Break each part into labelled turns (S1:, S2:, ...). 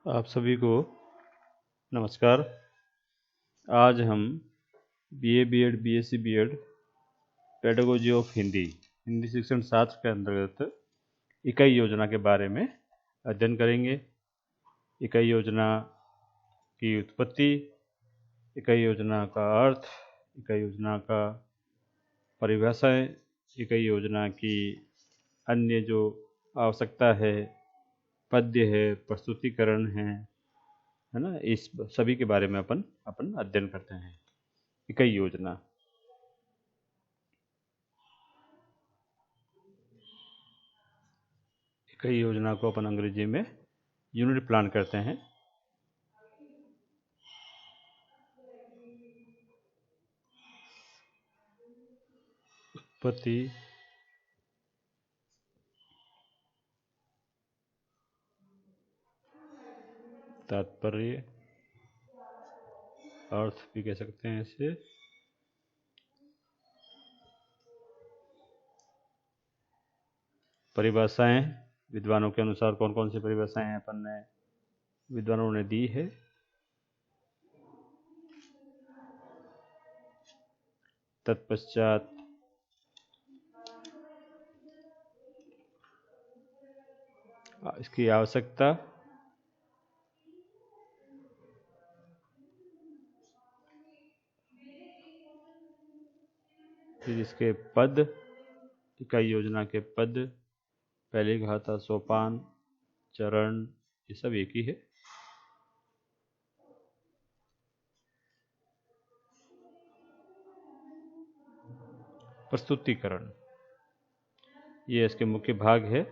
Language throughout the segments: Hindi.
S1: आप सभी को नमस्कार। आज हम BA BEd BSc BEd pedagogy of Hindi शिक्षण शास्त्र के अंतर्गत इकाई योजना के बारे में अध्ययन करेंगे। इकाई योजना की उत्पत्ति, इकाई योजना का अर्थ, इकाई योजना का परिभाषाएं, इकाई योजना की अन्य जो आवश्यकता है, पद्य है, प्रस्तुतिकरण है ना, इस सभी के बारे में अपन अध्ययन करते हैं। इकाई योजना इकाई योजना को अपन अंग्रेजी में यूनिट प्लान करते हैं। उत्पत्ति, तात्पर्य, अर्थ भी कह सकते हैं इसे, परिभाषाएं। विद्वानों के अनुसार कौन कौन सी परिभाषाएं अपन ने विद्वानों ने दी है। तत्पश्चात इसकी आवश्यकता, फिर इसके पद, इकाई योजना के पद, पहले कहा था सोपान, चरण, ये सब एक ही है। प्रस्तुतिकरण, ये इसके मुख्य भाग है।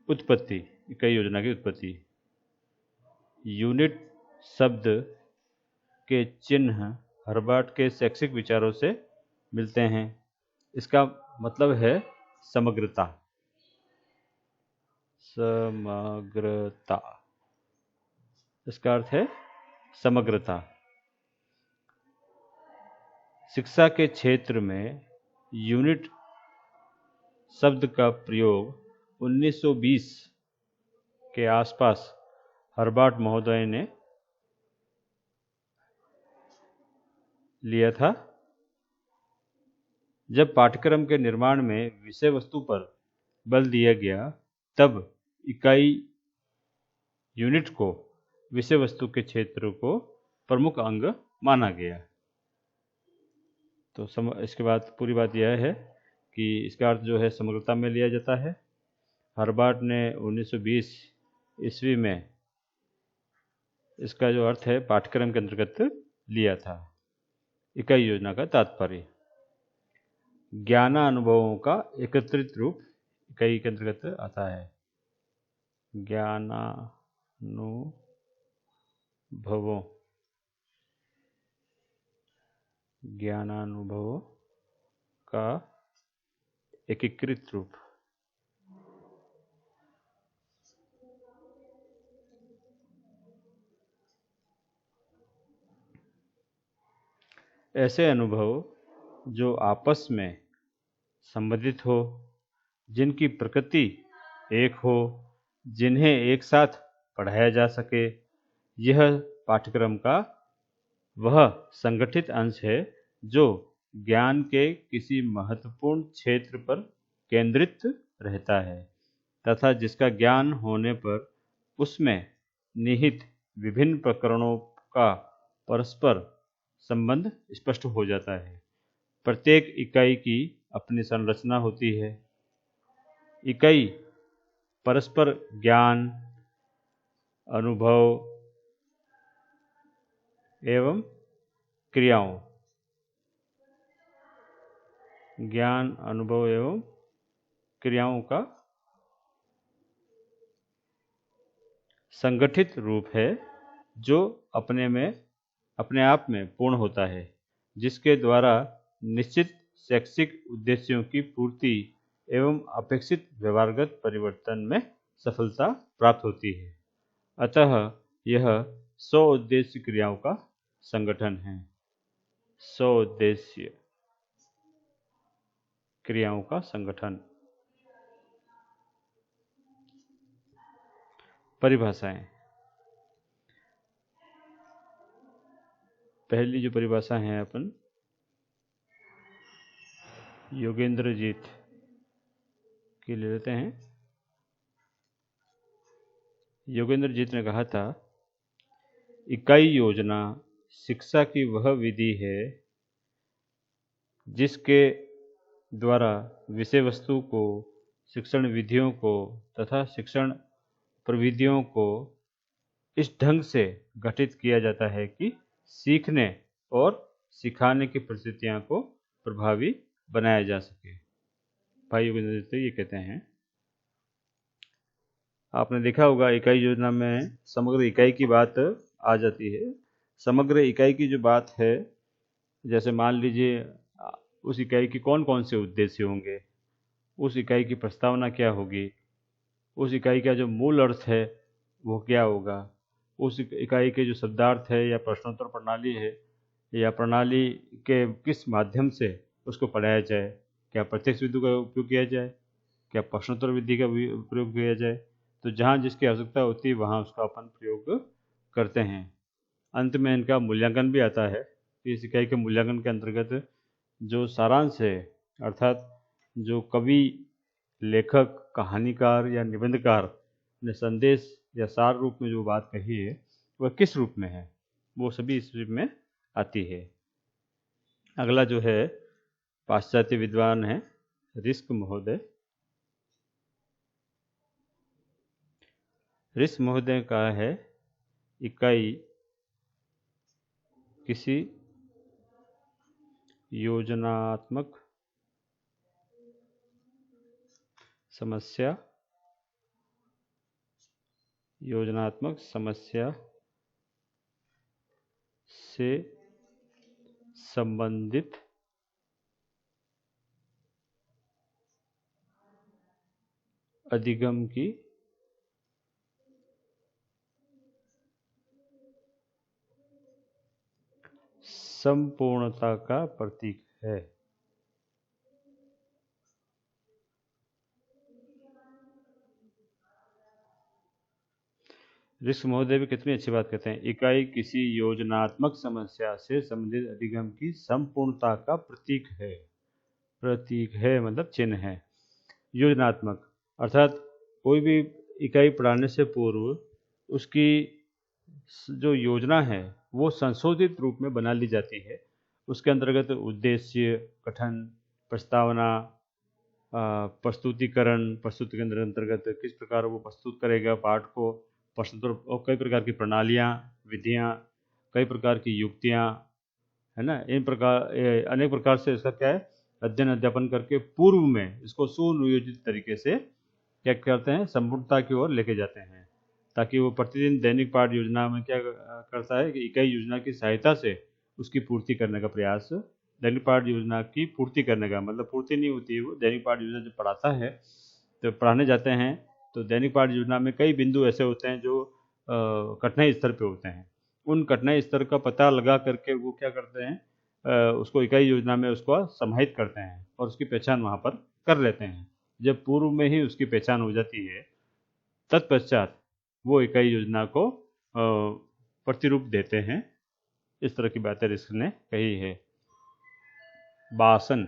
S1: उत्पत्ति, इकाई योजना की उत्पत्ति। यूनिट शब्द के चिन्ह हर्बर्ट के शैक्षिक विचारों से मिलते हैं। इसका मतलब है समग्रता। समग्रता, इसका अर्थ है समग्रता। शिक्षा के क्षेत्र में यूनिट शब्द का प्रयोग 1920 के आसपास हर्बर्ट महोदय ने लिया था। जब पाठ्यक्रम के निर्माण में विषय वस्तु पर बल दिया गया, तब इकाई यूनिट को विषय वस्तु के क्षेत्र को प्रमुख अंग माना गया। तो इसके बाद पूरी बात यह है कि इसका अर्थ जो है समग्रता में लिया जाता है। हर्बर्ट ने 1920 ईस्वी में इसका जो अर्थ है पाठ्यक्रम के अंतर्गत लिया था। इकाई योजना का तात्पर्य ज्ञानानुभवों का एकत्रित रूप इकाई के अंतर्गत आता है। ज्ञानानुभवों का एकीकृत रूप। ऐसे अनुभव जो आपस में संबंधित हो, जिनकी प्रकृति एक हो, जिन्हें एक साथ पढ़ाया जा सके। यह पाठ्यक्रम का वह संगठित अंश है जो ज्ञान के किसी महत्वपूर्ण क्षेत्र पर केंद्रित रहता है तथा जिसका ज्ञान होने पर उसमें निहित विभिन्न प्रकरणों का परस्पर संबंध स्पष्ट हो जाता है। प्रत्येक इकाई की अपनी संरचना होती है। इकाई परस्पर ज्ञान, अनुभव एवं क्रियाओं, ज्ञान, अनुभव एवं क्रियाओं का संगठित रूप है जो अपने आप में पूर्ण होता है, जिसके द्वारा निश्चित शैक्षिक उद्देश्यों की पूर्ति एवं अपेक्षित व्यवहारगत परिवर्तन में सफलता प्राप्त होती है। अतः यह स्वउद्देश्य क्रियाओं का संगठन है। स्वउद्देश्य क्रियाओं का संगठन। परिभाषाएं। पहली जो परिभाषा है अपन योगेंद्र जीत की ले लेते हैं। योगेंद्र जीत ने कहा था, इकाई योजना शिक्षा की वह विधि है जिसके द्वारा विषय वस्तु को, शिक्षण विधियों को तथा शिक्षण प्रविधियों को इस ढंग से गठित किया जाता है कि सीखने और सिखाने की परिस्थितियों को प्रभावी बनाया जा सके। भाई योगेंद्र जीत ये कहते हैं। आपने देखा होगा इकाई योजना में समग्र इकाई की बात आ जाती है। समग्र इकाई की जो बात है, जैसे मान लीजिए उस इकाई के कौन कौन से उद्देश्य होंगे, उस इकाई की प्रस्तावना क्या होगी, उस इकाई का जो मूल अर्थ है वो क्या होगा, उस इकाई के जो शब्दार्थ है या प्रश्नोत्तर प्रणाली है या प्रणाली के किस माध्यम से उसको पढ़ाया जाए, क्या प्रत्यक्ष विधि का उपयोग किया जाए, क्या प्रश्नोत्तर विधि का प्रयोग किया जाए। तो जहाँ जिसकी आवश्यकता होती है वहाँ उसका अपन प्रयोग करते हैं। अंत में इनका मूल्यांकन भी आता है। इस इकाई के मूल्यांकन के अंतर्गत जो सारांश है, अर्थात जो कवि, लेखक, कहानीकार या निबंधकार ने संदेश या सार रूप में जो बात कही है वह किस रूप में है, वो सभी इस रूप में आती है। अगला जो है पाश्चात्य विद्वान है रिस्क महोदय। रिस्क महोदय का है, इकाई किसी योजनात्मक समस्या से संबंधित अधिगम की संपूर्णता का प्रतीक है। रिस्क महोदय भी कितनी अच्छी बात कहते हैं, इकाई किसी योजनात्मक समस्या से संबंधित अधिगम की संपूर्णता का प्रतीक है। प्रतीक है मतलब चिन्ह है। योजनात्मक अर्थात कोई भी इकाई पढ़ाने से पूर्व उसकी जो योजना है वो संशोधित रूप में बना ली जाती है। उसके अंतर्गत उद्देश्य, कथन, प्रस्तावना, प्रस्तुतिकरण, प्रस्तुति के अंतर्गत किस प्रकार वो प्रस्तुत करेगा पाठ को, प्रस्तुत, और कई प्रकार की प्रणालियाँ, विधियाँ, कई प्रकार की युक्तियाँ, है ना, इन प्रकार अनेक प्रकार से इसका क्या है अध्ययन अध्यापन करके पूर्व में इसको सुनियोजित तरीके से क्या करते हैं संपूर्णता की ओर लेके जाते हैं, ताकि वो प्रतिदिन दैनिक पाठ योजना में क्या करता है कि इकाई योजना की सहायता से उसकी पूर्ति करने का प्रयास, दैनिक पाठ योजना की पूर्ति करने का मतलब पूर्ति नहीं होती है, वो दैनिक पाठ योजना जो पढ़ाता है तो पढ़ाने जाते हैं तो दैनिक पाठ योजना में कई बिंदु ऐसे होते हैं जो कठिनाई स्तर पे होते हैं। उन कठिनाई स्तर का पता लगा करके वो क्या करते हैं, उसको इकाई योजना में उसको समाहित करते हैं और उसकी पहचान वहाँ पर कर लेते हैं। जब पूर्व में ही उसकी पहचान हो जाती है तत्पश्चात वो इकाई योजना को प्रतिरूप देते हैं। इस तरह की बातें रिस्क ने कही है। बासन,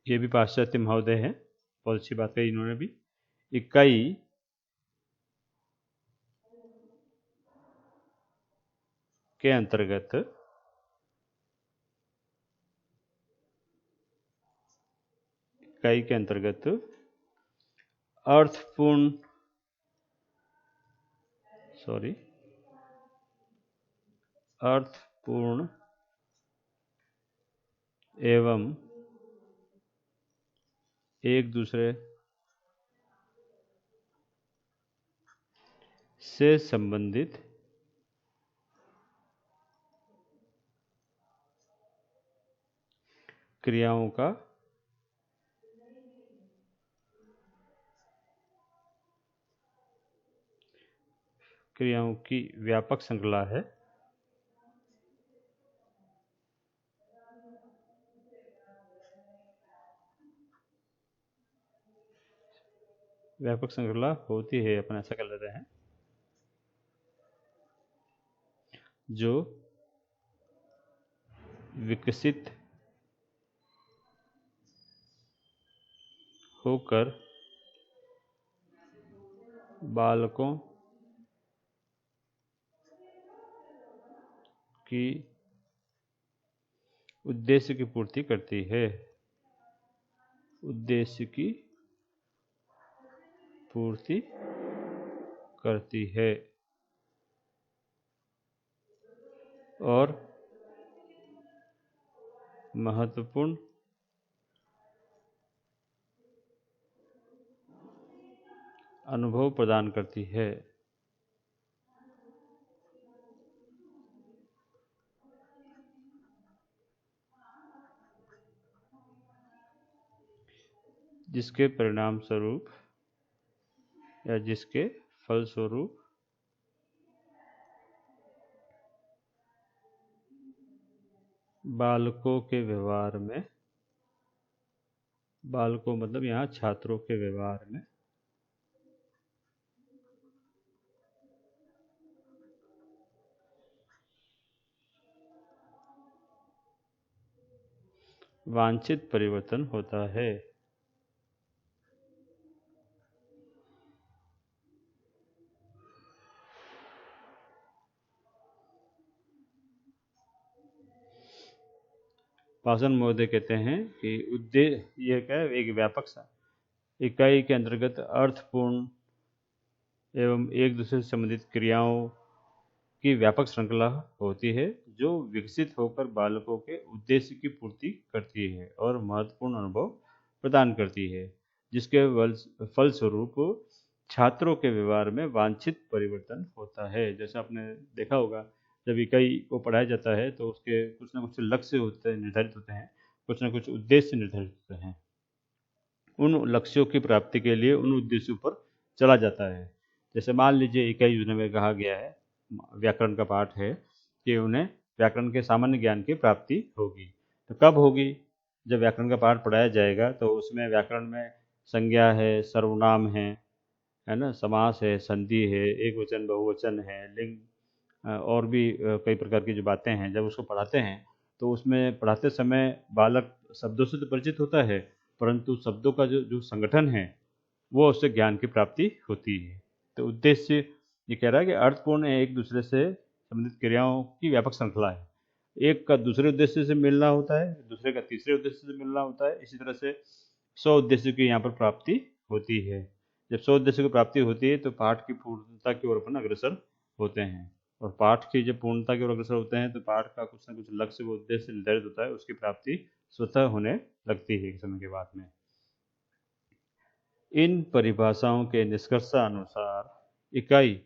S1: ये भी पाश्चात्य महोदय है, बहुत अच्छी बात कही इन्होंने भी। इकाई के अंतर्गत अर्थपूर्ण एवं एक दूसरे से संबंधित क्रियाओं की व्यापक श्रृंखला है। व्यापक श्रृंखला होती है, अपन ऐसा कर लेते हैं, जो विकसित होकर बालकों की उद्देश्य की पूर्ति करती है, उद्देश्य की पूर्ति करती है और महत्वपूर्ण अनुभव प्रदान करती है। जिसके परिणाम स्वरूप या जिसके फलस्वरूप बालकों के व्यवहार में, बालकों मतलब यहाँ छात्रों के व्यवहार में वांछित परिवर्तन होता है। पासन महोदय कहते हैं कि उद्देश्य ये क्या है, एक व्यापक इकाई के अंतर्गत अर्थपूर्ण एवं एक दूसरे से संबंधित क्रियाओं की व्यापक श्रृंखला होती है, जो विकसित होकर बालकों के उद्देश्य की पूर्ति करती है और महत्वपूर्ण अनुभव प्रदान करती है, जिसके फलस्वरूप छात्रों के व्यवहार में वांछित परिवर्तन होता है। जैसे आपने देखा होगा, जब इकाई को पढ़ाया जाता है तो उसके कुछ ना कुछ लक्ष्य होते हैं, निर्धारित होते हैं, कुछ ना कुछ उद्देश्य निर्धारित होते हैं। उन लक्ष्यों की प्राप्ति के लिए उन उद्देश्यों पर चला जाता है। जैसे मान लीजिए इकाई योजना में कहा गया है, व्याकरण का पाठ है कि उन्हें व्याकरण के सामान्य ज्ञान की प्राप्ति होगी। तो कब होगी? जब व्याकरण का पाठ पढ़ाया जाएगा तो उसमें व्याकरण में संज्ञा है, सर्वनाम है ना, समास है, संधि है, एक वचन बहुवचन है, लिंग और भी कई प्रकार की जो बातें हैं, जब उसको पढ़ाते हैं तो उसमें पढ़ाते समय बालक शब्दों से तो परिचित होता है, परंतु शब्दों का जो जो संगठन है वो उससे ज्ञान की प्राप्ति होती है। तो उद्देश्य ये कह रहा है कि अर्थपूर्ण एक दूसरे से संबंधित क्रियाओं की व्यापक श्रृंखला है। एक का दूसरे उद्देश्य से मिलना होता है, दूसरे का तीसरे उद्देश्य से मिलना होता है। इसी तरह से 100 उद्देश्य की यहाँ पर प्राप्ति होती है। जब 100 उद्देश्य की प्राप्ति होती है तो पाठ की पूर्णता की ओर अपन अग्रसर होते हैं, और पाठ की जब पूर्णता की ओर अग्रसर होते हैं तो पाठ का कुछ ना कुछ लक्ष्य व उद्देश्य निर्धारित होता है, उसकी प्राप्ति स्वतः होने लगती है एक समय के बाद में। इन परिभाषाओं के निष्कर्षानुसार इकाई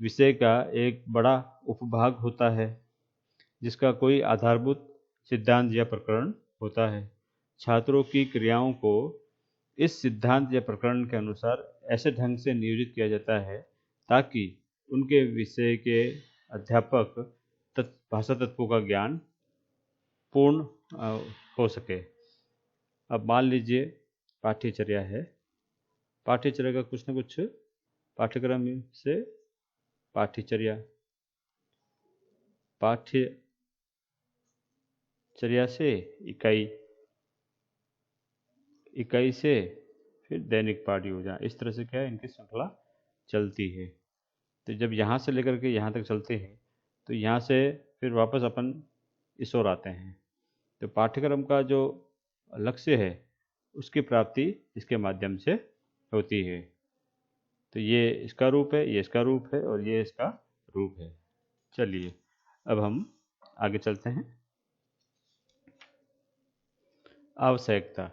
S1: विषय का एक बड़ा उपभाग होता है, जिसका कोई आधारभूत सिद्धांत या प्रकरण होता है। छात्रों की क्रियाओं को इस सिद्धांत या प्रकरण के अनुसार ऐसे ढंग से नियोजित किया जाता है ताकि उनके विषय के अध्यापक भाषा तत्वों का ज्ञान पूर्ण हो सके। अब मान लीजिए पाठ्यचर्या है, पाठ्यचर्या का कुछ न कुछ पाठ्यक्रम से पाठ्यचर्या, पाठ्यचर्या से इकाई, इकाई से फिर दैनिक पाठ योजना, इस तरह से क्या है इनकी श्रृंखला चलती है। तो जब यहाँ से लेकर के यहाँ तक चलते हैं तो यहाँ से फिर वापस अपन इस ओर आते हैं। तो पाठ्यक्रम का जो लक्ष्य है उसकी प्राप्ति इसके माध्यम से होती है। तो ये इसका रूप है, ये इसका रूप है और ये इसका रूप है। चलिए अब हम आगे चलते हैं। आवश्यकता,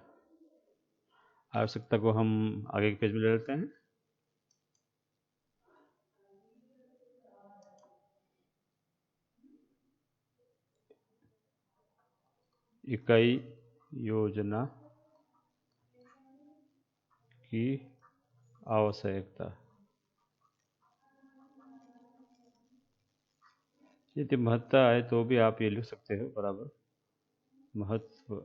S1: आवश्यकता को हम आगे के पेज में ले लेते हैं। इकाई योजना की आवश्यकता, यदि महत्ता आए तो भी आप ये लिख सकते हो बराबर, महत्व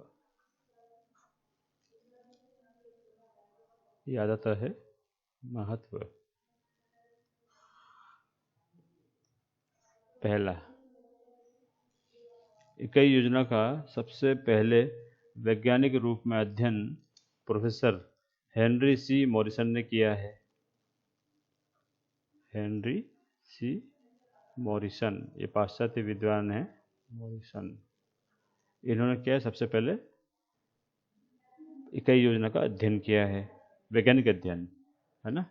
S1: याद आता है महत्व। पहला, इकाई योजना का सबसे पहले वैज्ञानिक रूप में अध्ययन प्रोफेसर हेनरी सी मॉरिसन ने किया है। हेनरी सी मॉरिसन, ये पाश्चात्य विद्वान हैं मॉरिसन। इन्होंने क्या है, सबसे पहले इकाई योजना का अध्ययन किया है, वैज्ञानिक अध्ययन, है ना,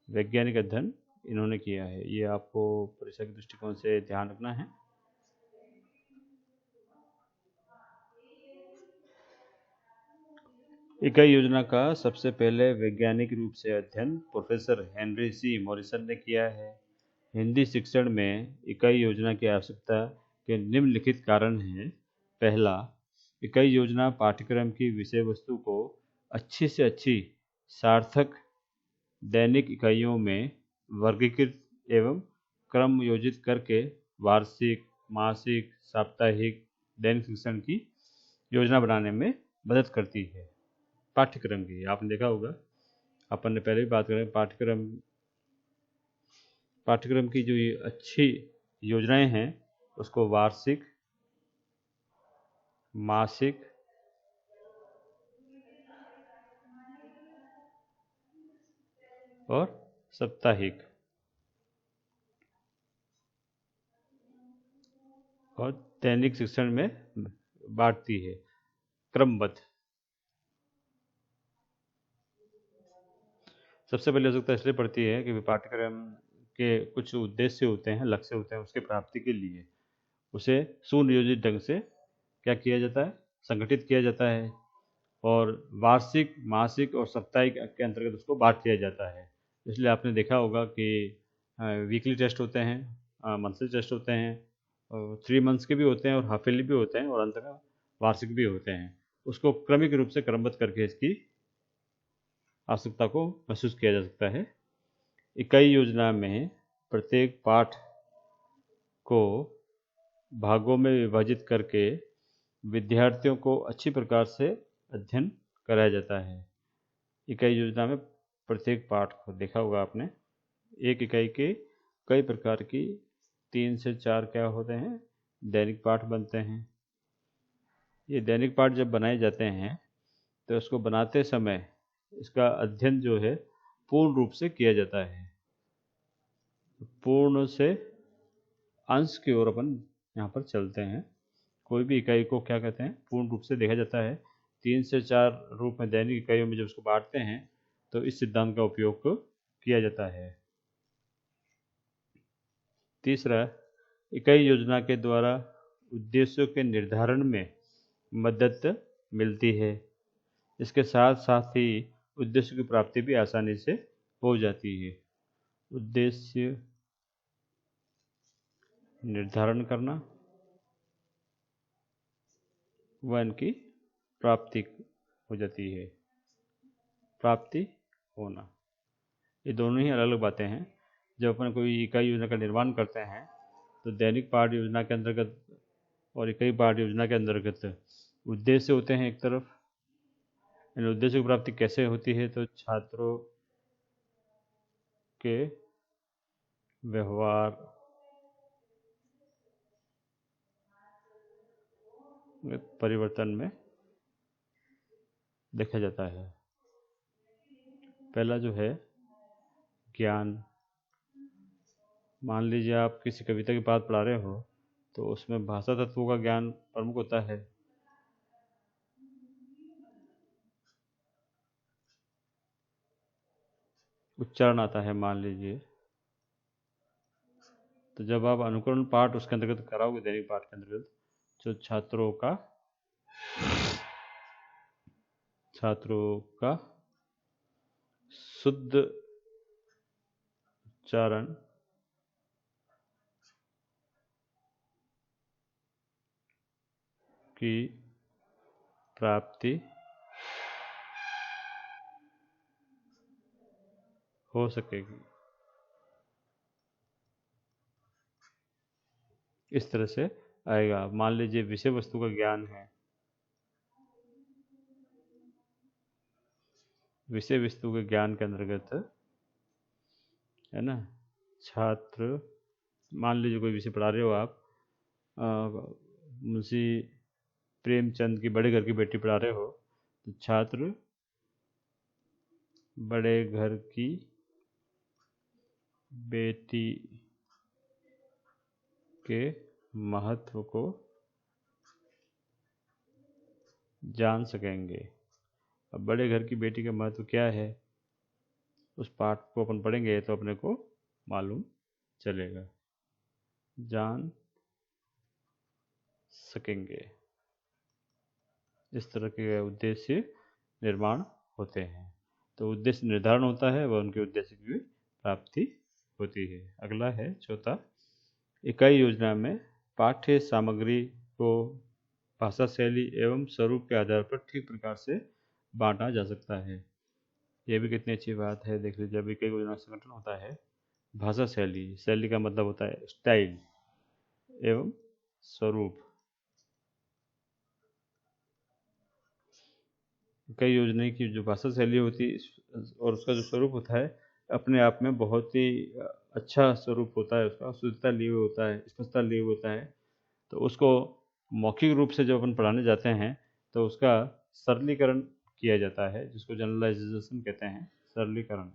S1: वैज्ञानिक अध्ययन इन्होंने किया है। ये आपको परीक्षा के दृष्टिकोण से ध्यान रखना है। इकाई योजना का सबसे पहले वैज्ञानिक रूप से अध्ययन प्रोफेसर हेनरी सी मॉरिसन ने किया है। हिंदी शिक्षण में इकाई योजना की आवश्यकता के निम्नलिखित कारण हैं। पहला, इकाई योजना पाठ्यक्रम की विषय वस्तु को अच्छी से अच्छी सार्थक दैनिक इकाइयों में वर्गीकृत एवं क्रम योजित करके वार्षिक, मासिक, साप्ताहिक, दैनिक शिक्षण की योजना बनाने में मदद करती है। पाठ्यक्रम की आपने देखा होगा, अपन ने पहले भी बात करें, पाठ्यक्रम की जो ये अच्छी योजनाएं हैं उसको वार्षिक, मासिक, और साप्ताहिक और दैनिक शिक्षण में बांटती है, क्रमबद्ध। सबसे पहले आवश्यकता इसलिए पड़ती है कि पाठ्यक्रम के कुछ उद्देश्य होते हैं, लक्ष्य होते हैं, उसके प्राप्ति के लिए उसे सुनियोजित ढंग से क्या किया जाता है, संगठित किया जाता है, और वार्षिक, मासिक और साप्ताहिक के अंतर्गत उसको बांट दिया जाता है। इसलिए आपने देखा होगा कि वीकली टेस्ट होते हैं, मंथली टेस्ट होते हैं, 3 मंथ्स के भी होते हैं और हाफ ईयरली भी होते हैं, और अंत में वार्षिक भी होते हैं। उसको क्रमिक रूप से क्रमबद्ध करके इसकी आवश्यकता को महसूस किया जा सकता है। इकाई योजना में प्रत्येक पाठ को भागों में विभाजित करके विद्यार्थियों को अच्छी प्रकार से अध्ययन कराया जाता है। इकाई योजना में प्रत्येक पाठ को देखा होगा आपने, एक इकाई के कई प्रकार की 3 से 4 क्या होते हैं, दैनिक पाठ बनते हैं। ये दैनिक पाठ जब बनाए जाते हैं तो उसको बनाते समय इसका अध्ययन जो है पूर्ण रूप से किया जाता है। पूर्ण से अंश की ओर अपन यहाँ पर चलते हैं। कोई भी इकाई को क्या कहते हैं, पूर्ण रूप से देखा जाता है। 3 से 4 रूप में दैनिक इकाइयों में जब उसको बांटते हैं तो इस सिद्धांत का उपयोग किया जाता है। तीसरा, इकाई योजना के द्वारा उद्देश्यों के निर्धारण में मदद मिलती है। इसके साथ साथ ही उद्देश्य की प्राप्ति भी आसानी से हो जाती है। उद्देश्य निर्धारण करना व इनकी प्राप्ति हो जाती है, प्राप्ति होना, ये दोनों ही अलग अलग बातें हैं। जब अपन कोई इकाई योजना का निर्माण करते हैं तो दैनिक पाठ योजना के अंतर्गत और इकाई पाठ योजना के अंतर्गत उद्देश्य होते हैं एक तरफ। इन उद्देश्यों की प्राप्ति कैसे होती है, तो छात्रों के व्यवहार में परिवर्तन में देखा जाता है। पहला जो है ज्ञान, मान लीजिए आप किसी कविता की बात पढ़ा रहे हो तो उसमें भाषा तत्वों का ज्ञान प्रमुख होता है। उच्चारण आता है मान लीजिए, तो जब आप अनुकरण पाठ उसके अंतर्गत कराओगे, दैनिक पाठ के अंतर्गत, जो छात्रों का शुद्ध उच्चारण की प्राप्ति हो सकेगी। इस तरह से आएगा। मान लीजिए विषय वस्तु का ज्ञान है, विषय वस्तु के ज्ञान के अंतर्गत है ना। छात्र, मान लीजिए कोई विषय पढ़ा रहे हो आप, मुंशी प्रेमचंद की बड़े घर की बेटी पढ़ा रहे हो, तो छात्र बड़े घर की बेटी के महत्व को जान सकेंगे। अब बड़े घर की बेटी का महत्व क्या है, उस पाठ को अपन पढ़ेंगे तो अपने को मालूम चलेगा, जान सकेंगे। इस तरह के उद्देश्य निर्माण होते हैं। तो उद्देश्य निर्धारण होता है वह उनके उद्देश्य की प्राप्ति होती है। अगला है चौथा, इकाई योजना में पाठ्य सामग्री को भाषा शैली एवं स्वरूप के आधार पर ठीक प्रकार से बांटा जा सकता है। यह भी कितनी अच्छी बात है। देख लीजिए, जब इकाई योजना संगठन होता है, भाषा शैली, शैली का मतलब होता है स्टाइल, एवं स्वरूप, कई योजना की जो भाषा शैली होती है और उसका जो स्वरूप होता है अपने आप में बहुत ही अच्छा स्वरूप होता है, उसका शुद्धता लिए हुए होता है, स्पष्टता लिए हुए होता है। तो उसको मौखिक रूप से जब अपन पढ़ाने जाते हैं तो उसका सरलीकरण किया जाता है, जिसको जनरलाइजेशन कहते हैं, सरलीकरण।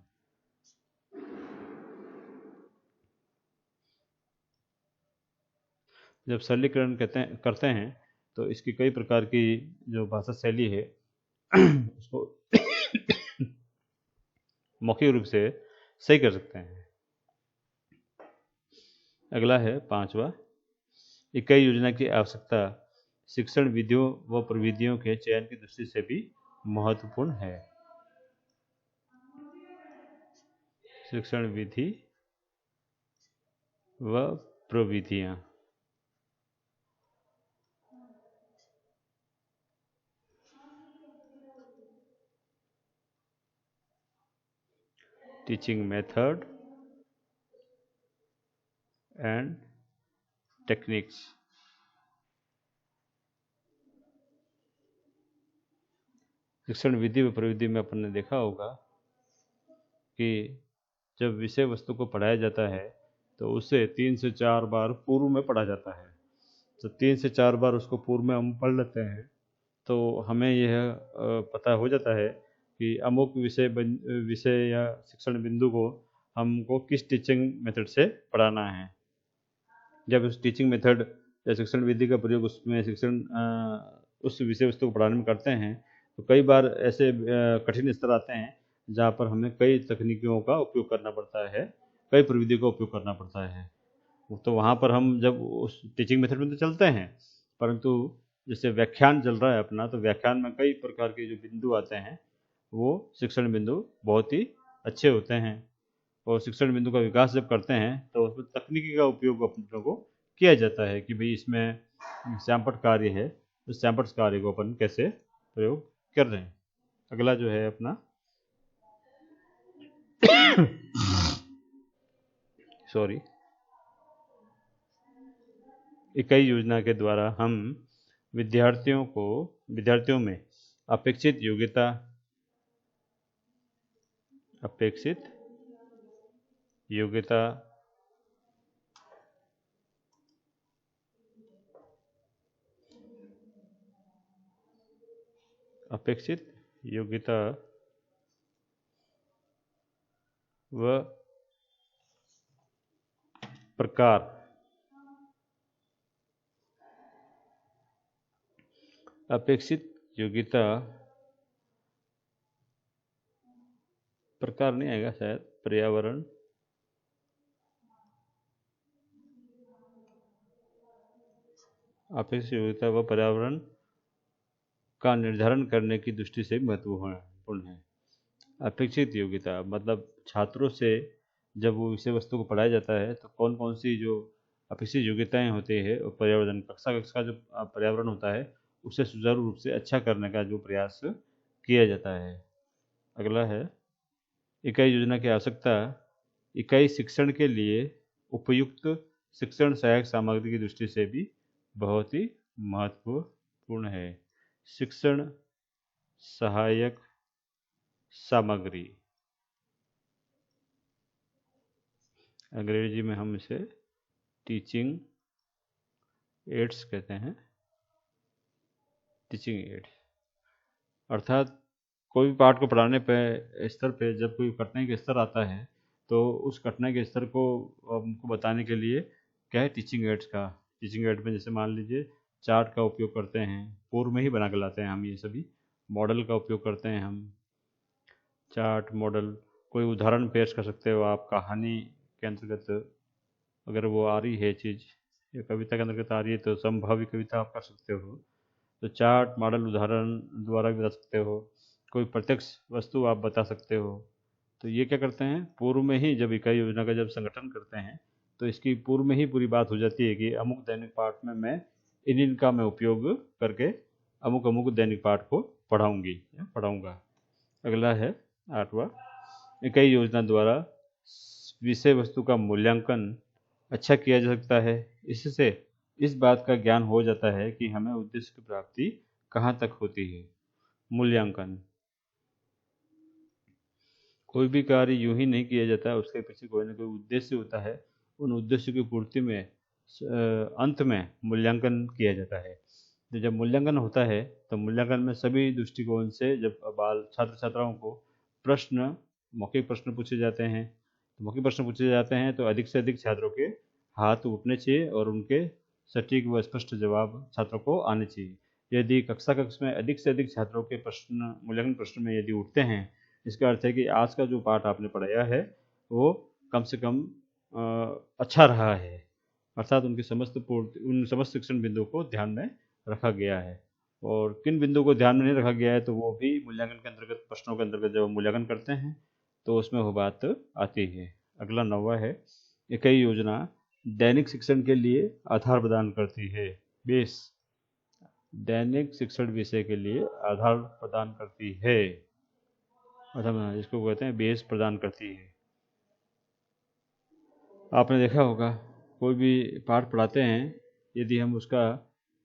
S1: जब सरलीकरण करते हैं तो इसकी कई प्रकार की जो भाषा शैली है उसको मौखिक रूप से सही कर सकते हैं। अगला है पांचवा, इकाई योजना की आवश्यकता शिक्षण विधियों व प्रविधियों के चयन की दृष्टि से भी महत्वपूर्ण है। शिक्षण विधि व प्रविधियां, टीचिंग मेथड एंड टेक्निक्स। शिक्षण विधि व प्रविधि में अपन ने देखा होगा कि जब विषय वस्तु को पढ़ाया जाता है तो उसे 3 से 4 बार पूर्व में पढ़ा जाता है। तो 3 से 4 बार उसको पूर्व में हम पढ़ लेते हैं तो हमें यह पता हो जाता है कि अमुक विषय या शिक्षण बिंदु को हमको किस टीचिंग मेथड से पढ़ाना है। जब उस टीचिंग मेथड या शिक्षण विधि का प्रयोग उसमें उस विषय वस्तु को पढ़ाने में करते हैं तो कई बार ऐसे कठिन स्तर आते हैं जहाँ पर हमें कई तकनीकियों का उपयोग करना पड़ता है, कई प्रविधियों का उपयोग करना पड़ता है। तो वहाँ पर हम जब उस टीचिंग मेथड में तो चलते हैं, परंतु जैसे व्याख्यान चल रहा है अपना, तो व्याख्यान में कई प्रकार के जो बिंदु आते हैं वो शिक्षण बिंदु बहुत ही अच्छे होते हैं। और शिक्षण बिंदु का विकास जब करते हैं तो उसमें तकनीकी का उपयोग अपने को किया जाता है कि भाई इसमें सैंपट कार्य है, उस सैंपट कार्य को अपन कैसे प्रयोग कर रहे हैं। अगला जो है अपना सॉरी, इकाई योजना के द्वारा हम विद्यार्थियों में अपेक्षित योग्यता, अपेक्षित योग्यता अपेक्षित योग्यता व प्रकार, अपेक्षित योग्यता प्रकार नहीं आएगा शायद, पर्यावरण, अपेक्षित योग्यता व पर्यावरण का निर्धारण करने की दृष्टि से महत्वपूर्ण है। अपेक्षित योग्यता मतलब छात्रों से जब वो विषय वस्तु को पढ़ाया जाता है तो कौन कौन सी जो अपेक्षित योग्यताएं होती है, पर्यावरण कक्षा कक्षा का जो पर्यावरण होता है उसे सुचारू रूप से अच्छा करने का जो प्रयास किया जाता है। अगला है इकाई योजना की आवश्यकता इकाई शिक्षण के लिए उपयुक्त शिक्षण सहायक सामग्री की दृष्टि से भी बहुत ही महत्वपूर्ण है। शिक्षण सहायक सामग्री, अंग्रेजी में हम इसे टीचिंग एड्स कहते हैं। टीचिंग एड्स अर्थात कोई भी पाठ को पढ़ाने पे स्तर पे जब कोई कठिनाई का स्तर आता है तो उस कठिनाई के स्तर को हमको बताने के लिए क्या है, टीचिंग एड्स का। टीचिंग एड में जैसे मान लीजिए चार्ट का उपयोग करते हैं, पूर्व में ही बना के लाते हैं हम, ये सभी मॉडल का उपयोग करते हैं हम। चार्ट, मॉडल, कोई उदाहरण पेश कर सकते हो आप कहानी के अंतर्गत, अगर वो आ रही है चीज़ या कविता के अंतर्गत आ रही है तो संभावी कविता आप कर सकते हो, तो चार्ट, मॉडल, उदाहरण द्वारा भी बता सकते हो। कोई प्रत्यक्ष वस्तु आप बता सकते हो। तो ये क्या करते हैं, पूर्व में ही जब इकाई योजना का जब संगठन करते हैं तो इसकी पूर्व में ही पूरी बात हो जाती है कि अमुक दैनिक पाठ में मैं इन का मैं उपयोग करके अमुक अमुक दैनिक पाठ को पढ़ाऊंगी या पढ़ाऊंगा। अगला है 8वां, इकाई योजना द्वारा विषय वस्तु का मूल्यांकन अच्छा किया जा सकता है। इससे इस बात का ज्ञान हो जाता है कि हमें उद्देश्य की प्राप्ति कहाँ तक होती है। मूल्यांकन, कोई भी कार्य यूं ही नहीं किया जाता, उसके पीछे कोई ना कोई उद्देश्य होता है। उन उद्देश्य की पूर्ति में अंत में मूल्यांकन किया जाता है। तो जब मूल्यांकन होता है तो मूल्यांकन में सभी दृष्टिकोण से जब बाल छात्र छात्राओं को प्रश्न, मौखिक प्रश्न पूछे जाते हैं, तो मौखिक प्रश्न पूछे जाते हैं तो अधिक से अधिक छात्रों के हाथ उठने चाहिए और उनके सटीक व स्पष्ट जवाब छात्रों को आने चाहिए। यदि कक्षा में अधिक से अधिक छात्रों के प्रश्न मूल्यांकन प्रश्न में यदि उठते हैं, इसका अर्थ है कि आज का जो पाठ आपने पढ़ाया है वो कम से कम अच्छा रहा है, अर्थात उन समस्त शिक्षण बिंदुओं को ध्यान में रखा गया है। और किन बिंदुओं को ध्यान में नहीं रखा गया है तो वो भी मूल्यांकन के अंतर्गत, प्रश्नों के अंतर्गत जब मूल्यांकन करते हैं तो उसमें वो बात आती है। अगला 9वां है, इकाई योजना दैनिक शिक्षण के लिए आधार प्रदान करती है। बेस, दैनिक शिक्षण विषय के लिए आधार प्रदान करती है, अथवा इसको कहते हैं बेस प्रदान करती है। आपने देखा होगा कोई भी पाठ पढ़ाते हैं, यदि हम उसका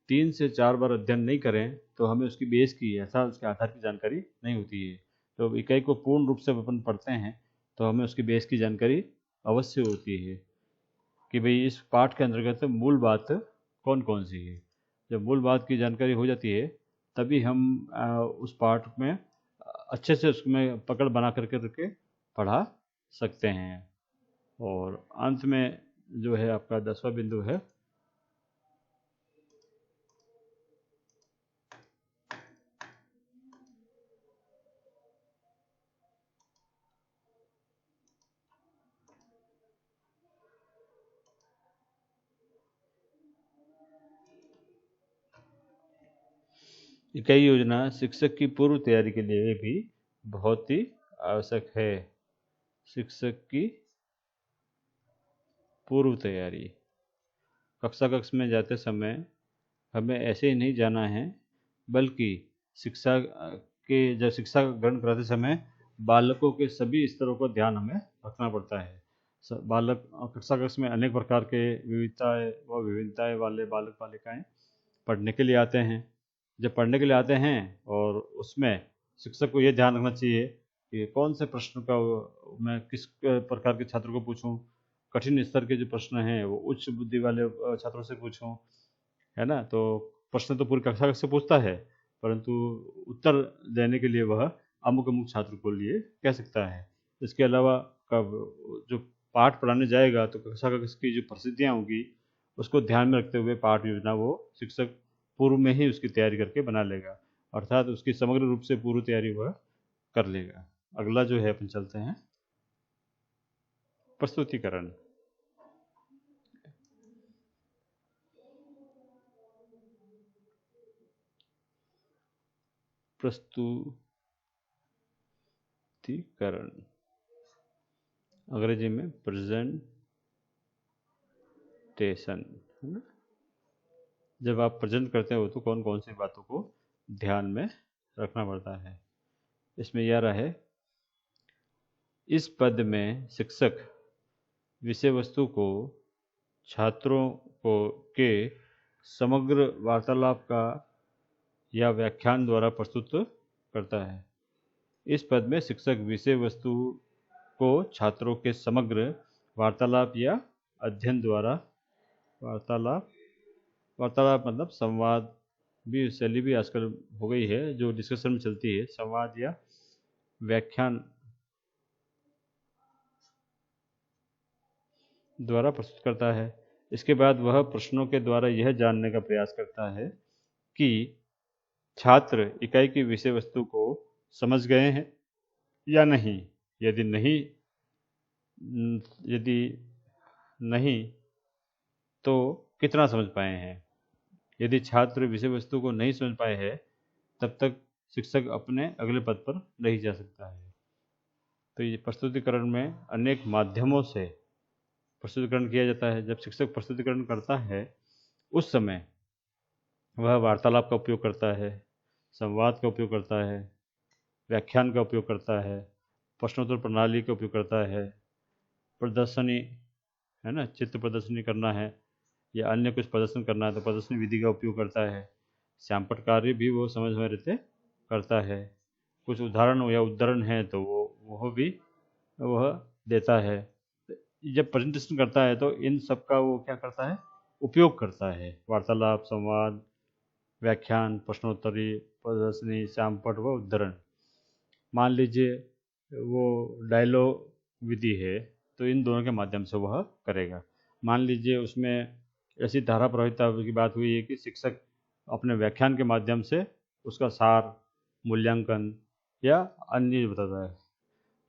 S1: 3 से 4 बार अध्ययन नहीं करें तो हमें उसकी बेस की, ऐसा उसके आधार की जानकारी नहीं होती है। तो इकाई को पूर्ण रूप से अपन पढ़ते हैं तो हमें उसकी बेस की जानकारी अवश्य होती है कि भाई इस पाठ के अंतर्गत मूल बात कौन कौन सी है। जब मूल बात की जानकारी हो जाती है तभी हम उस पाठ में अच्छे से उसमें पकड़ बना करके पढ़ा सकते हैं। और अंत में जो है आपका 10वां बिंदु है इकाई योजना शिक्षक की पूर्व तैयारी के लिए भी बहुत ही आवश्यक है। शिक्षक की पूर्व तैयारी, कक्षा में जाते समय हमें ऐसे ही नहीं जाना है, बल्कि शिक्षा जब शिक्षा ग्रहण कराते समय बालकों के सभी स्तरों का ध्यान हमें रखना पड़ता है। बालक कक्षा में अनेक प्रकार के विविधताएं वाले बालक बालिकाएं पढ़ने के लिए आते हैं। जब पढ़ने के लिए आते हैं और उसमें शिक्षक को ये ध्यान रखना चाहिए कि कौन से प्रश्न का मैं किस प्रकार के छात्रों को पूछूं। कठिन स्तर के जो प्रश्न हैं वो उच्च बुद्धि वाले छात्रों से पूछूं, है ना। तो प्रश्न तो पूरी कक्षा से पूछता है, परंतु उत्तर देने के लिए वह अमुक अमुक छात्र को लिए कह सकता है। इसके अलावा कब जो पाठ पढ़ाने जाएगा तो कक्षा की जो परिस्थितियाँ होंगी उसको ध्यान में रखते हुए पाठ योजना वो शिक्षक पूर्व में ही उसकी तैयारी करके बना लेगा, अर्थात उसकी समग्र रूप से पूर्व तैयारी वह कर लेगा। अगला जो है अपन चलते हैं प्रस्तुतिकरण। प्रस्तुतिकरण अंग्रेजी में प्रेजेंटेशन, है ना। जब आप प्रेजेंट करते हो तो कौन कौन सी बातों को ध्यान में रखना पड़ता है। इसमें यह रहा है, इस पद में शिक्षक विषय वस्तु को छात्रों को के समग्र वार्तालाप का या व्याख्यान द्वारा प्रस्तुत करता है। इस पद में शिक्षक विषय वस्तु को छात्रों के समग्र वार्तालाप या अध्ययन द्वारा, वार्तालाप वार्तालाप मतलब संवाद भी, शैली भी आजकल हो गई है जो डिस्कशन में चलती है, संवाद या व्याख्यान द्वारा प्रस्तुत करता है। इसके बाद वह प्रश्नों के द्वारा यह जानने का प्रयास करता है कि छात्र इकाई की विषय वस्तु को समझ गए हैं या नहीं। यदि नहीं यदि नहीं तो कितना समझ पाए हैं। यदि छात्र विषय वस्तु को नहीं समझ पाए हैं तब तक शिक्षक अपने अगले पद पर नहीं जा सकता है। तो ये प्रस्तुतिकरण में अनेक माध्यमों से प्रस्तुतिकरण किया जाता है। जब शिक्षक प्रस्तुतिकरण करता है उस समय वह वार्तालाप का उपयोग करता है, संवाद का उपयोग करता है, व्याख्यान का उपयोग करता है, प्रश्नोत्तर प्रणाली का उपयोग करता है, प्रदर्शनी है ना, चित्र प्रदर्शनी करना है या अन्य कुछ प्रदर्शन करना है तो प्रदर्शनी विधि का उपयोग करता है। श्यामपट्ट कार्य भी वो समझ में रहते करता है। कुछ उदाहरण या उद्धरण है तो वो भी वह देता है। जब प्रेजेंटेशन करता है तो इन सब का वो क्या करता है, उपयोग करता है। वार्तालाप, संवाद, व्याख्यान, प्रश्नोत्तरी, प्रदर्शनी, श्यामपट्ट व उद्धरण। मान लीजिए वो डायलॉग विधि है तो इन दोनों के माध्यम से वह करेगा। मान लीजिए उसमें ऐसी धारा प्रभाविता की बात हुई है कि शिक्षक अपने व्याख्यान के माध्यम से उसका सार, मूल्यांकन या अन्य बताता है।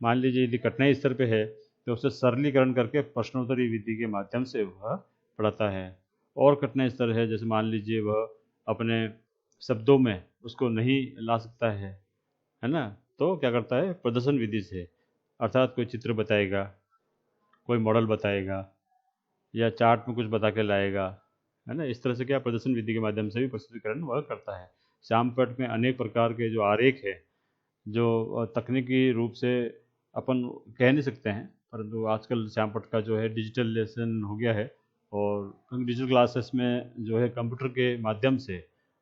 S1: मान लीजिए यदि कठिनाई स्तर पे है तो उसे सरलीकरण करके प्रश्नोत्तरी विधि के माध्यम से वह पढ़ाता है। और कठिनाई स्तर है, जैसे मान लीजिए वह अपने शब्दों में उसको नहीं ला सकता है ना, तो क्या करता है, प्रदर्शन विधि से, अर्थात कोई चित्र बताएगा, कोई मॉडल बताएगा या चार्ट में कुछ बता के लाएगा, है ना। इस तरह से क्या प्रदर्शन विधि के माध्यम से भी प्रस्तुतिकरण वह करता है। श्यामपट्ट में अनेक प्रकार के जो आरेख है, जो तकनीकी रूप से अपन कह नहीं सकते हैं, परंतु आजकल श्यामपट्ट का जो है डिजिटलाइजेशन हो गया है और डिजिटल क्लासेस में जो है कंप्यूटर के माध्यम से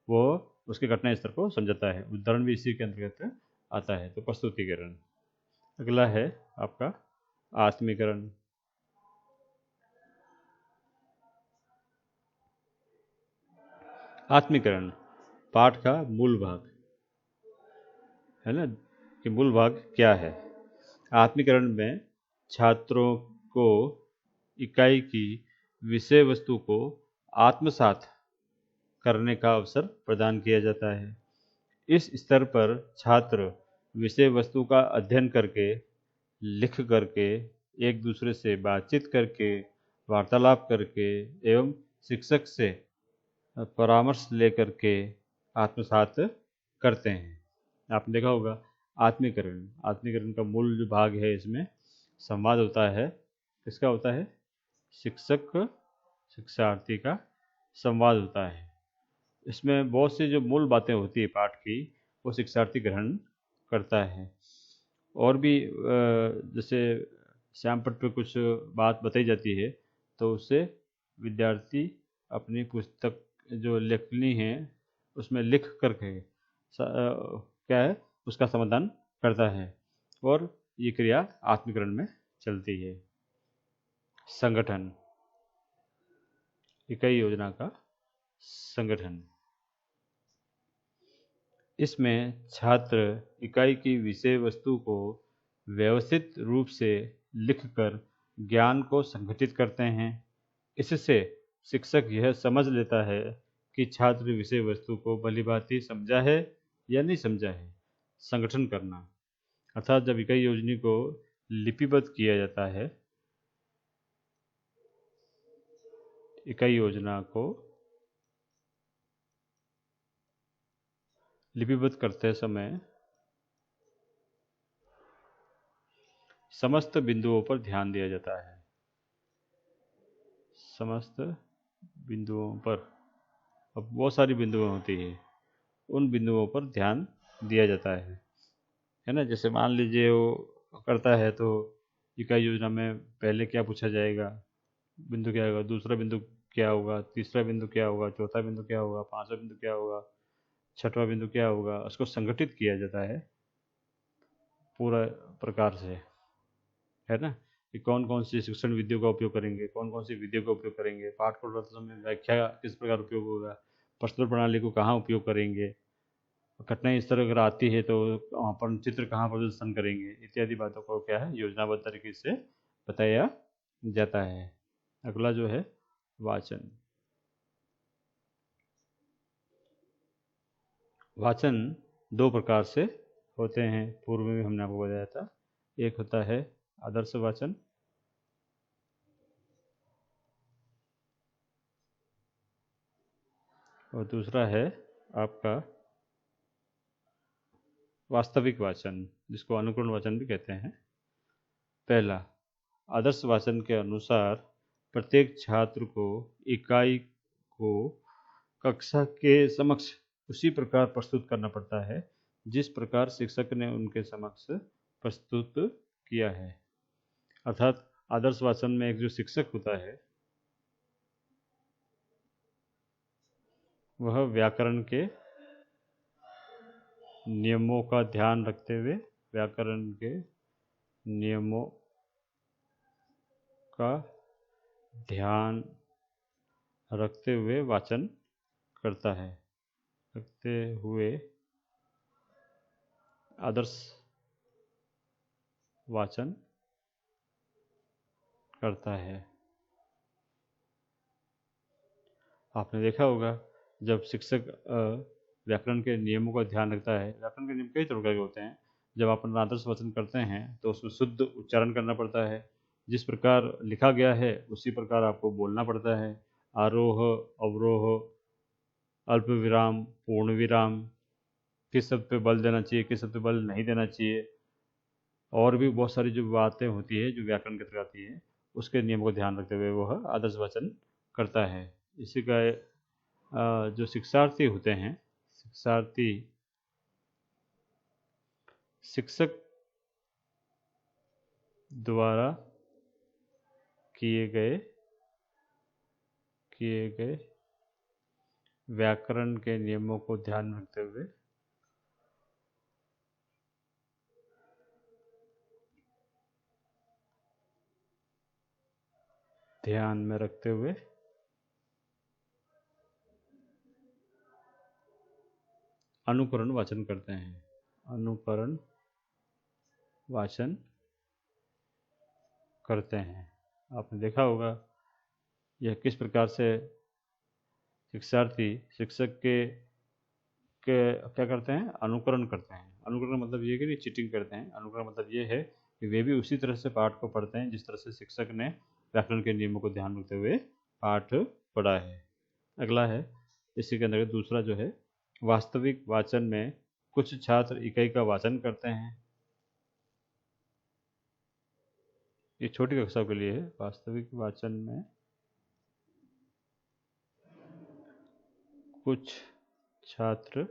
S1: वो उसके घटना स्तर को समझाता है। उदाहरण भी इसी के अंतर्गत आता है। तो प्रस्तुतिकरण। अगला है आपका आत्मीकरण। आत्मीकरण पाठ का मूल भाग है ना, कि मूल भाग क्या है। आत्मीकरण में छात्रों को इकाई की विषय वस्तु को आत्मसात करने का अवसर प्रदान किया जाता है। इस स्तर पर छात्र विषय वस्तु का अध्ययन करके, लिख करके, एक दूसरे से बातचीत करके, वार्तालाप करके एवं शिक्षक से परामर्श लेकर के आत्मसात करते हैं। आपने देखा होगा आत्मीकरण का मूल जो भाग है इसमें संवाद होता है। किसका होता है? शिक्षक शिक्षार्थी का संवाद होता है। इसमें बहुत सी जो मूल बातें होती है पाठ की, वो शिक्षार्थी ग्रहण करता है। और भी जैसे श्यामपट्ट पे कुछ बात बताई जाती है तो उससे विद्यार्थी अपनी पुस्तक जो लेखनी है उसमें लिख करके क्या है उसका समाधान करता है। और ये क्रिया आत्मीकरण में चलती है। संगठन, इकाई योजना का संगठन। इसमें छात्र इकाई की विषय वस्तु को व्यवस्थित रूप से लिखकर ज्ञान को संगठित करते हैं। इससे शिक्षक यह समझ लेता है कि छात्र विषय वस्तु को भलीभांति समझा है या नहीं समझा है। संगठन करना अर्थात जब इकाई योजना को लिपिबद्ध किया जाता है, इकाई योजना को लिपिबद्ध करते समय समस्त बिंदुओं पर ध्यान दिया जाता है। समस्त बिंदुओं पर, अब बहुत सारी बिंदुएं होती है, उन बिंदुओं पर ध्यान दिया जाता है ना। जैसे मान लीजिए वो करता है तो इकाई योजना में पहले क्या पूछा जाएगा, बिंदु क्या होगा, दूसरा बिंदु क्या होगा, तीसरा बिंदु क्या होगा, चौथा बिंदु क्या होगा, पांचवा बिंदु क्या होगा, छठवां बिंदु क्या होगा। उसको संगठित किया जाता है पूरा प्रकार से, है ना। कि कौन कौन सी शिक्षण विधियों का उपयोग करेंगे, कौन कौन सी विधियों का उपयोग करेंगे, पाठ को पढ़ते समय व्याख्या किस प्रकार उपयोग होगा, प्रश्नोत्तर प्रणाली को कहाँ उपयोग करेंगे, कठिनाई इस तरह अगर आती है तो वहाँ पर चित्र कहाँ प्रदर्शन करेंगे, इत्यादि बातों को क्या है योजनाबद्ध तरीके से बताया जाता है। अगला जो है वाचन। वाचन दो प्रकार से होते हैं, पूर्व में हमने आपको बताया था। एक होता है आदर्श वाचन और दूसरा है आपका वास्तविक वाचन, जिसको अनुकरण वाचन भी कहते हैं। पहला, आदर्श वाचन के अनुसार प्रत्येक छात्र को इकाई को कक्षा के समक्ष उसी प्रकार प्रस्तुत करना पड़ता है जिस प्रकार शिक्षक ने उनके समक्ष प्रस्तुत किया है। अर्थात आदर्श वाचन में एक जो शिक्षक होता है वह व्याकरण के नियमों का ध्यान रखते हुए, व्याकरण के नियमों का ध्यान रखते हुए वाचन करता है, रखते हुए आदर्श वाचन करता है। आपने देखा होगा जब शिक्षक व्याकरण के नियमों का ध्यान रखता है, व्याकरण के नियम कई प्रकार के होते हैं, जब आप अपना आदर्श वचन करते हैं तो उसमें शुद्ध उच्चारण करना पड़ता है, जिस प्रकार लिखा गया है उसी प्रकार आपको बोलना पड़ता है। आरोह, अवरोह, अल्प विराम, पूर्ण विराम, किस शब्द पे बल देना चाहिए, किस शब्द पे बल नहीं देना चाहिए, और भी बहुत सारी जो बातें होती है जो व्याकरण के अंतर्गत आती है, उसके नियम को ध्यान रखते हुए वह आदर्श वचन करता है। इसी का जो शिक्षार्थी होते हैं, शिक्षार्थी शिक्षक द्वारा किए गए व्याकरण के नियमों को ध्यान रखते हुए अनुकरण वाचन करते हैं। अनुकरण वाचन करते हैं। आपने देखा होगा यह किस प्रकार से शिक्षार्थी शिक्षक के क्या करते हैं, अनुकरण करते हैं। अनुकरण मतलब ये कि नहीं चीटिंग करते हैं, अनुकरण मतलब ये है कि वे भी उसी तरह से पाठ को पढ़ते हैं जिस तरह से शिक्षक ने व्याकरण के नियमों को ध्यान रखते हुए पाठ पढ़ा है। अगला है इसी के अंदर दूसरा जो है वास्तविक वाचन में कुछ छात्र इकाई का वाचन करते हैं। ये छोटी कक्षाओं के लिए है। वास्तविक वाचन में कुछ छात्र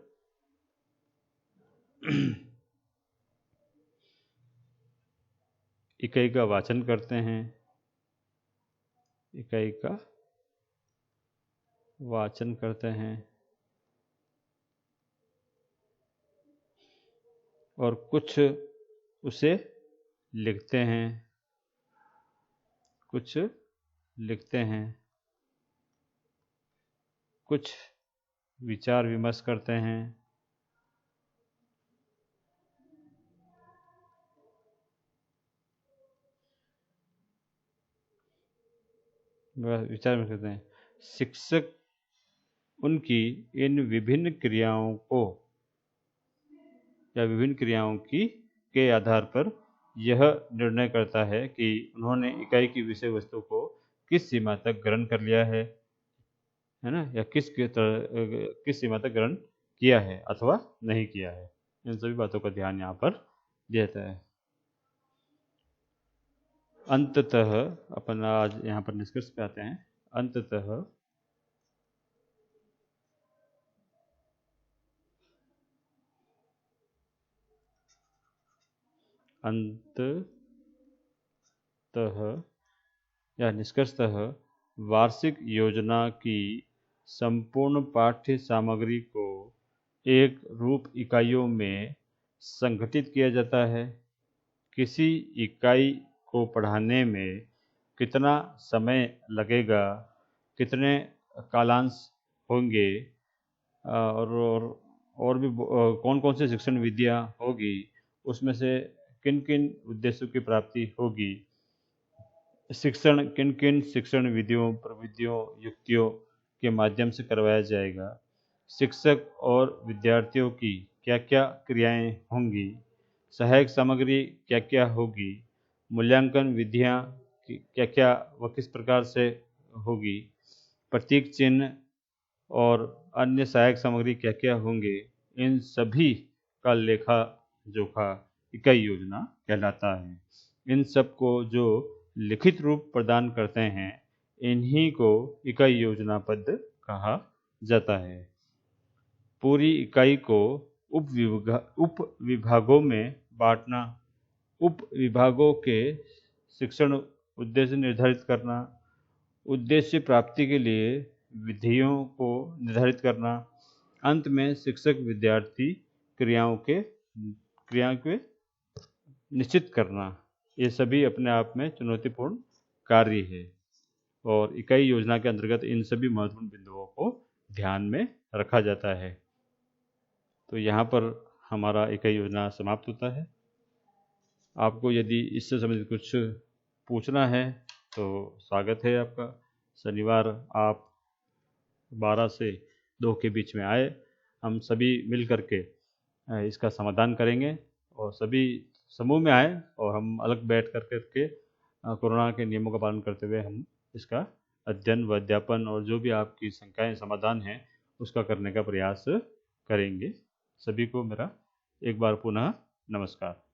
S1: इकाई का वाचन करते हैं, इकाई का वाचन करते हैं और कुछ उसे लिखते हैं, कुछ लिखते हैं, कुछ विचार विमर्श करते हैं, विचार विमर्श करते हैं। शिक्षक उनकी इन विभिन्न क्रियाओं को या विभिन्न क्रियाओं की के आधार पर यह निर्णय करता है कि उन्होंने इकाई की विषय वस्तु को किस सीमा तक ग्रहण कर लिया है ना, या किस सीमा तक ग्रहण किया है अथवा नहीं किया है। इन सभी बातों का ध्यान यहाँ पर दिया जाता है। अंततः अपन आज यहाँ पर निष्कर्ष पे आते हैं। अंततः या निष्कर्षतः वार्षिक योजना की संपूर्ण पाठ्य सामग्री को एक रूप इकाइयों में संगठित किया जाता है। किसी इकाई को पढ़ाने में कितना समय लगेगा, कितने कालांश होंगे, और भी कौन कौन सी शिक्षण विधियाँ होगी, उसमें से किन किन उद्देश्यों की प्राप्ति होगी, शिक्षण किन किन शिक्षण विधियों, प्रविधियों, युक्तियों के माध्यम से करवाया जाएगा, शिक्षक और विद्यार्थियों की क्या क्या क्रियाएं होंगी, सहायक सामग्री क्या क्या होगी, मूल्यांकन विधियां क्या क्या व किस प्रकार से होगी, प्रतीक चिन्ह और अन्य सहायक सामग्री क्या क्या होंगे, इन सभी का लेखा जोखा इकाई योजना कहलाता है। इन सब को जो लिखित रूप प्रदान करते हैं, इन्हीं को इकाई योजना पद कहा जाता है। पूरी इकाई को उप विभागों में बांटना, उप विभागों के शिक्षण उद्देश्य निर्धारित करना, उद्देश्य प्राप्ति के लिए विधियों को निर्धारित करना, अंत में शिक्षक विद्यार्थी क्रियाओं के निश्चित करना, ये सभी अपने आप में चुनौतीपूर्ण कार्य है और इकाई योजना के अंतर्गत इन सभी महत्वपूर्ण बिंदुओं को ध्यान में रखा जाता है। तो यहाँ पर हमारा इकाई योजना समाप्त होता है। आपको यदि इससे संबंधित कुछ पूछना है तो स्वागत है आपका। शनिवार आप 12 से 2 के बीच में आए, हम सभी मिल करके इसका समाधान करेंगे और सभी समूह में आए और हम अलग बैठ करके कोरोना के नियमों का पालन करते हुए हम इसका अध्ययन व अध्यापन और जो भी आपकी शंकाएं समाधान हैं उसका करने का प्रयास करेंगे। सभी को मेरा एक बार पुनः नमस्कार।